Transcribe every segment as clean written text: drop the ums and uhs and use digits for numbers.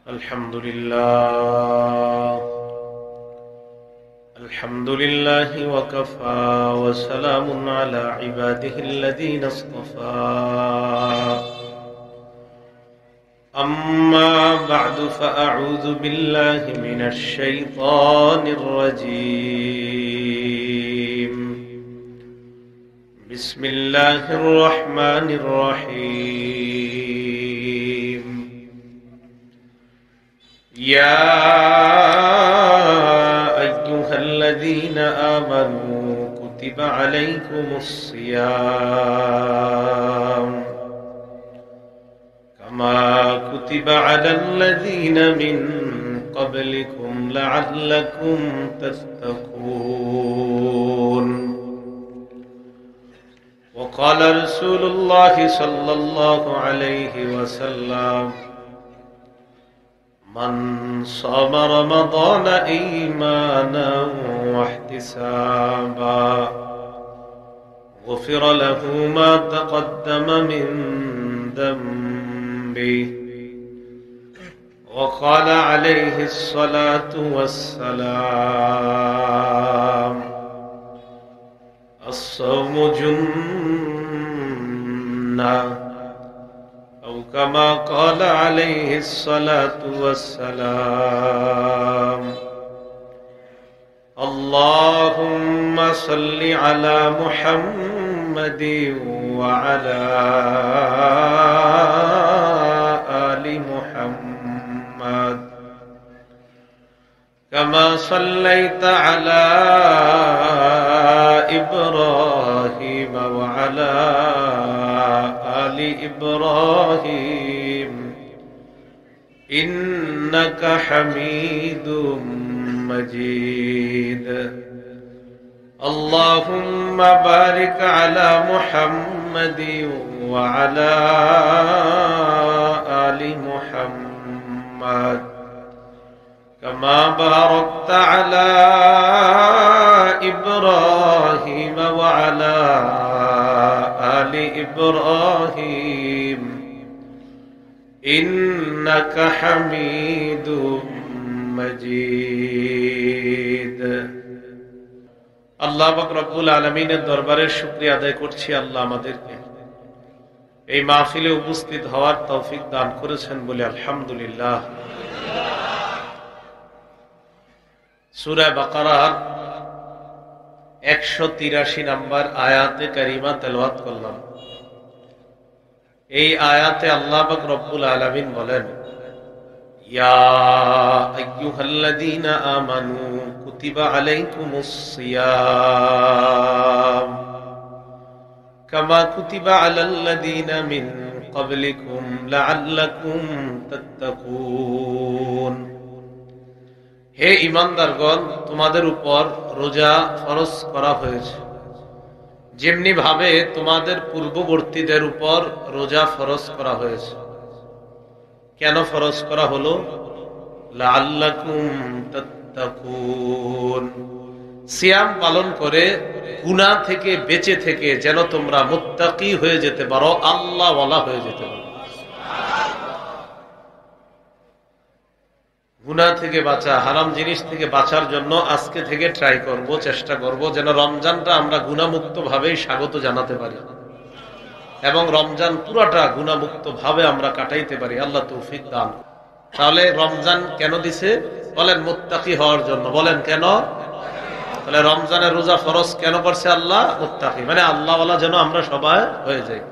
الحمد لله وكفى وسلام على عباده الذين اصطفى أما بعد فأعوذ بالله من الشيطان الرجيم بسم الله الرحمن الرحيم يا أيها الذين آمنوا كتب عليكم الصيام كما كتب على الذين من قبلكم لعلكم تتقون وقال رسول الله صلى الله عليه وسلم من صام رمضان إيمانا واحتسابا غفر له ما تقدم من ذنبه وقال عليه الصلاة والسلام الصوم جنة أو كما قال عليه الصلاة والسلام اللهم صل على محمد وعلى آل محمد كما صليت على إبراهيم وعلى آل إبراهيم إنك حميد مجيد اللهم بارك على محمد وعلى آل محمد كما باركت على إبراهيم وعلى آل إبراهيم إنك حميد مجيد আল্লাহ পাক রব্বুল আলামিনের দরবারে শুকরিয়া আদায় করছি। আল্লাহ আমাদেরকে এই মাহফিলে উপস্থিত হওয়ার তৌফিক দান করেছেন বলে আলহামদুলিল্লাহ। সূরা বাকারার 183 নম্বর আয়াতে কারিমা তেলাওয়াত করলাম। এই আয়াতে আল্লাহ পাক রব্বুল আলামিন বলেন ইয়া আইয়ুহাল্লাযীনা আমানু কুতিবা আলাইকুমুস সিয়াম কামা কুতিবা আলাল্লাযীনা মিন ক্বাবলিকুম লাআল্লাকুম তাত্তাকুন। হে ঈমানদারগণ, তোমাদের উপর রোজা ফরজ করা হয়েছে যেমনি ভাবে তোমাদের পূর্ববর্তীদের উপর রোজা ফরজ করা হয়েছে। কেন ফরজ করা হলো? লাআল্লাকুম তাত্তাকুন, সিয়াম পালন করে গুনাহ থেকে বেঁচে থেকে যেন তোমরা মুত্তাকি হয়ে যেতে পারো, আল্লাহওয়ালা হয়ে যেতে পারো। গুনাহ থেকে বাঁচা, হারাম জিনিস থেকে বাঁচার জন্য আজকে থেকে ট্রাই করব, চেষ্টা করব যেন রমজানটা আমরা গুনাহমুক্ত ভাবেই স্বাগত জানাতে পারি এবং রমজান পুরাটা গুনাহমুক্ত ভাবে আমরা কাটাইতে পারি। আল্লাহ তৌফিক দান। তাহলে রমজান কেন দিছে? বলেন মুত্তাকি হওয়ার জন্য। বলেন কেন? তাহলে রমজানের রোজা ফরজ কেন করছে আল্লাহ? মুত্তাকি মানে আল্লাহওয়ালা যেন আমরা সবাই হয়ে যাই।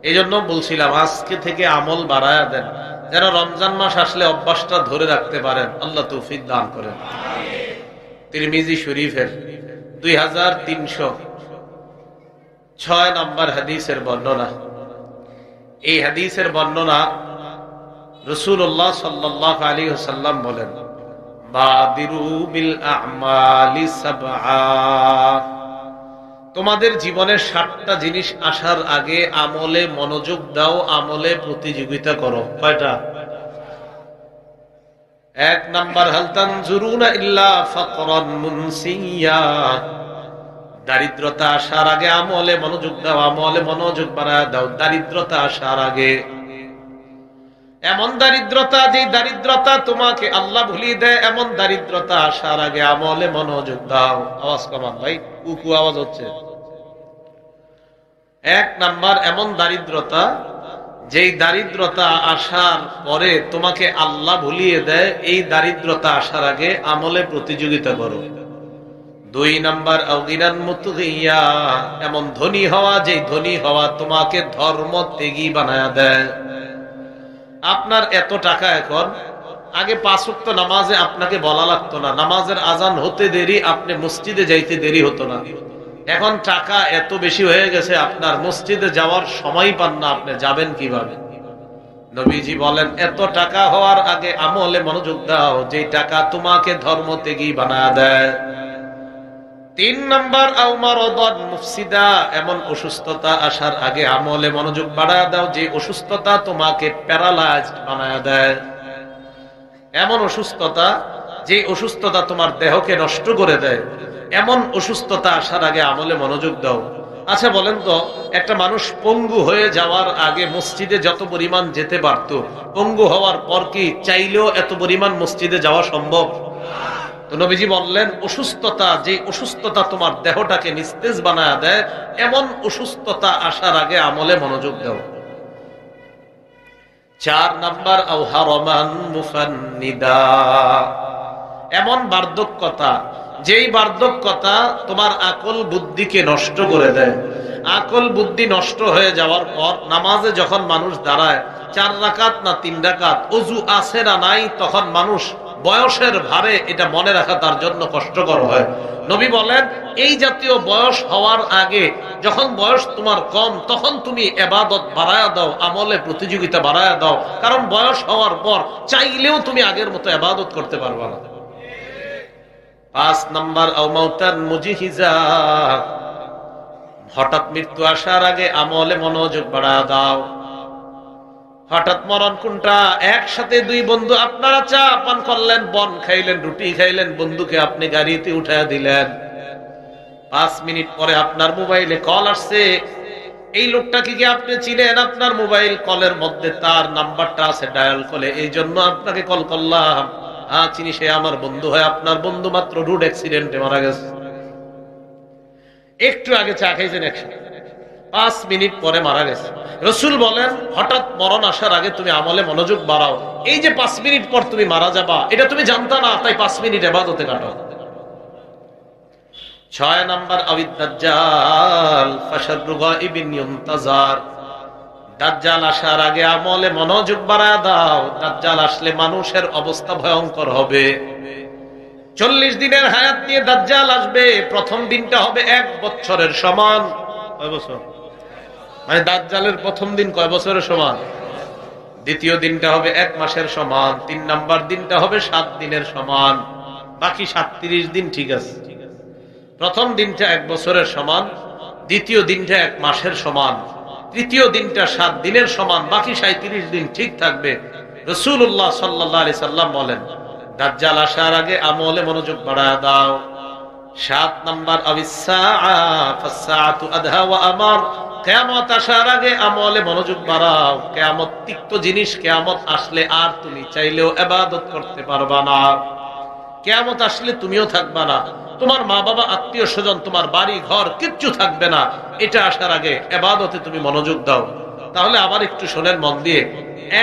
এই জন্য বলছিলাম আজকে থেকে আমল বাড়ায়া দেন যেন রমজান মাস আসলে অভ্যাসটা ধরে রাখতে পারেন। আল্লাহ তৌফিক দান করেন। তিরমিজি শরীফের 2306 নম্বর হাদিসের বর্ণনা। এই হাদিসের বর্ণনা রাসূলুল্লাহ সাল্লাল্লাহু আলাইহি ওয়াসাল্লাম বলেন বাদিরু বিল আ'মালি সাবআ, তোমাদের জীবনে 7টা জিনিস আসার আগে আমলে মনোযোগ দাও, আমলে প্রতিযোগিতা করো। কয়টা? 1 নাম্বার হাল তানজুরুনা ইল্লা ফাকরান মুনসিয়া, দারিদ্রতা আসার আগে আমলে মনোযোগ দাও, আমলে মনোযোগ বাড়ায় দাও দারিদ্রতা আসার আগে। এমন দারিদ্রতা, যে দারিদ্রতা তোমাকে আল্লাহ ভুলিয়ে দেয়, এমন দারিদ্রতা আসার আগে আমলে মনোযোগ দাও। আওয়াজ কমান ভাই, কুকু আওয়াজ হচ্ছে। এক নাম্বার এমন দারিদ্রতা, যেই দারিদ্রতা আসার পরে তোমাকে আল্লাহ ভুলিয়ে দেয়, এই দারিদ্রতা আসার আগে আমলে প্রতিযোগিতা করো। দুই নাম্বার আউগিরান মুতগিয়া, এমন ধনী হওয়া, যেই ধনী হওয়া তোমাকে ধর্ম ত্যাগী বানায়া দেয়। আপনার এত টাকা, এখন আগে 5 ওয়াক্ত নামাজে আপনাকে বলা লাগতো না, নামাজের আজান হতে দেরি, আপনি মসজিদে যাইতে দেরি হতো না। এখন টাকা এত বেশি হয়ে গেছে, আপনার মসজিদে যাওয়ার সময় পান না, আপনি যাবেন কিভাবে? নবীজি বলেন, এত টাকা হওয়ার আগে আমলে মনোযোগ দাও, যে টাকা তোমাকে ধর্ম ত্যাগী বানায় দেয়। 3 নাম্বার আউমারদান মুফসিদা, এমন অসুস্থতা আসার আগে আমলে মনোযোগ বাড়ায় দাও, যে অসুস্থতা তোমাকে প্যারালাইজড বানায় দেয়। এমন অসুস্থতা, যে অসুস্থতা তোমার দেহকে নষ্ট করে দেয়, এমন অসুস্থতা আসার আগে আমলে মনোযোগ দাও। আচ্ছা বলেন তো, একটা মানুষ পঙ্গু হয়ে যাওয়ার আগে মসজিদে যত পরিমাণ যেতে পারত, পঙ্গু হওয়ার পর কি চাইলেও এত পরিমাণ মসজিদে যাওয়া সম্ভব? তো নবীজি বললেন, অসুস্থতা, যে অসুস্থতা তোমার দেহটাকে নিস্তেজ বানায় দেয়, এমন অসুস্থতা আসার আগে আমলে মনোযোগ দাও। 4 নাম্বার আওহারমান মুফান্নিদা, এমন বার্ধক্যতা, যেই বার্ধক্যতা তোমার আকল বুদ্ধিকে নষ্ট করে দেয়। আকল বুদ্ধি নষ্ট হয়ে যাওয়ার পর নামাজে যখন মানুষ দাঁড়ায়, 4 রাকাত না 3 রাকাত, ওযু আছে না নাই, তখন মানুষ বয়সের ভারে এটা মনে রাখা তার জন্য কষ্টকর হয়। নবী বলেন, এই জাতীয় বয়স হওয়ার আগে, যখন বয়স তোমার কম, তখন তুমি ইবাদত বাড়ায়া দাও, আমলে প্রতিযোগিতা বাড়ায়া দাও, কারণ বয়স হওয়ার পর চাইলেও তুমি আগের মতো ইবাদত করতে পারবে না। 5 নাম্বার আউমাউতান মুজিহিজা, হঠাৎ মৃত্যু আসার আগে আমলে মনোযোগ বাড়ায়া দাও। হঠাৎ মরণ কোনটা? একসাথে 2 বন্ধু, আপনারা চা পান করলেন, বন খাইলেন, রুটি খাইলেন, বন্ধুকে আপনি গাড়িতে উঠায়া দিলেন। 5 মিনিট পরে আপনার মোবাইলে কল আসছে, এই লোকটাকে কি আপনি চিনেন? আপনার মোবাইল কলের মধ্যে তার নাম্বারটা আছে ডায়াল কলে, এই জন্য আপনাকে কল করলাম। হ্যাঁ চিনি, সে আমার বন্ধু হয়। আপনার বন্ধু মাত্র রোড অ্যাক্সিডেন্টে মারা গেছে, একটু আগে চা খাইছেন একসাথে, 5 মিনিট পরে মারা গেছে। রাসূল বলেন, হঠাৎ মরণ আসার আগে তুমি আমলে মনোযোগ বাড়াও। এই যে 5 মিনিট পর তুমি মারা যাবা, এটা তুমি জানতা না, তাই 5 মিনিট ইবাদতে কাটাও। 6 নাম্বার আবিদ দাজ্জাল ফাশাররু গায়বিন ইনতাজার, দাজ্জাল আসার আগে আমলে মনোযোগ বাড়ায় দাও। দাজ্জাল আসলে মানুষের অবস্থা ভয়ঙ্কর হবে। 40 দিনের হায়াত নিয়ে দাজ্জাল আসবে। প্রথম দিনটা হবে 1 বছরের সমান। কয় বছর? মানে দাজ্জালের প্রথম দিন কয় বছরের সমান? দ্বিতীয় দিনটা হবে 1 মাসের সমান। 3 নাম্বার দিনটা হবে 7 দিনের সমান। বাকি 37 দিন ঠিক আছে। প্রথম দিনটা 1 বছরের সমান, দ্বিতীয় দিনটা 1 মাসের সমান, তৃতীয় দিনটা 7 দিনের সমান, বাকি 37 দিন ঠিক থাকবে। রাসূলুল্লাহ সাল্লাল্লাহু আলাইহি সাল্লাম বলেন, দাজ্জাল আসার আগে আমলে মনোযোগ বাড়ায় দাও। 7 নাম্বার আবিসসাআ ফাসসাআতু আদহা ওয়া আমার, কিয়ামত আসার আগে আমলে মনোযোগ বাড়াও। কিয়ামত তিক্ত জিনিস, কিয়ামত আসলে আর তুমি চাইলেও ইবাদত করতে পারবা না। কিয়ামত আসলে তুমিও থাকবা না, তোমার মা বাবা আত্মীয় স্বজন, তোমার বাড়ি ঘর কিচ্ছু থাকবে না। এটা আসার আগে ইবাদতে তুমি মনোযোগ দাও। তাহলে আবার একটু শোনেন মন দিয়ে।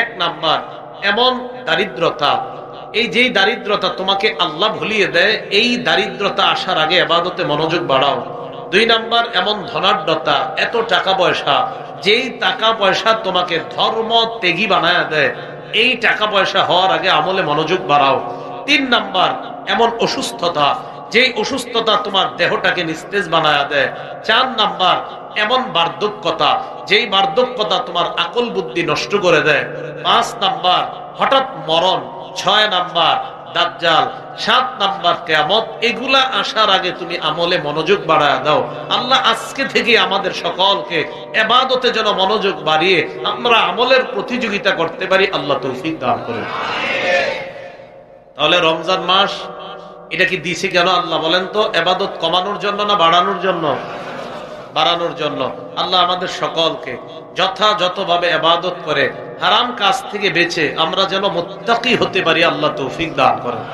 1 নাম্বার এমন দারিদ্রতা, এই যেই দারিদ্রতা তোমাকে আল্লাহ ভুলিয়ে দেয়, এই দারিদ্রতা আসার আগে ইবাদতে মনোযোগ বাড়াও। 2 নাম্বার এমন ধনাঢ্যতা, এত টাকা পয়সা, যেই টাকা পয়সা তোমাকে ধর্ম ত্যাগী বানায় দেয়, এই টাকা পয়সা হওয়ার আগে আমলে মনোযোগ বাড়াও। 3 নাম্বার এমন অসুস্থতা, যেই অসুস্থতা তোমার দেহটাকে নিস্তেজ বানায় দেয়। 4 নাম্বার এমন বার্ধক্যতা, যেই বার্ধক্যতা তোমার আকল বুদ্ধি নষ্ট করে দেয়। 5 নাম্বার হঠাৎ মরণ। 6 নাম্বার দাজ্জাল। 7 নাম্বার কিয়ামত। এগুলা আসার আগে তুমি আমলে মনোযোগ বাড়ায় দাও। আল্লাহ আজকে থেকে আমাদের সকলকে ইবাদতে যেন মনোযোগ বাড়িয়ে আমরা আমলের প্রতিযোগিতা করতে পারি, আল্লাহ তৌফিক দান করুন। তাহলে রমজান মাস এটা কি দিছে কেন আল্লাহ বলেন তো? ইবাদত কমানোর জন্য না বাড়ানোর জন্য? বাড়ানোর জন্য। আল্লাহ আমাদের সকলকে যথাযথভাবে ইবাদত করে হারাম কাজ থেকে বেঁচে আমরা যেন মুত্তাকি হতে পারি, আল্লাহ তৌফিক দান করেন।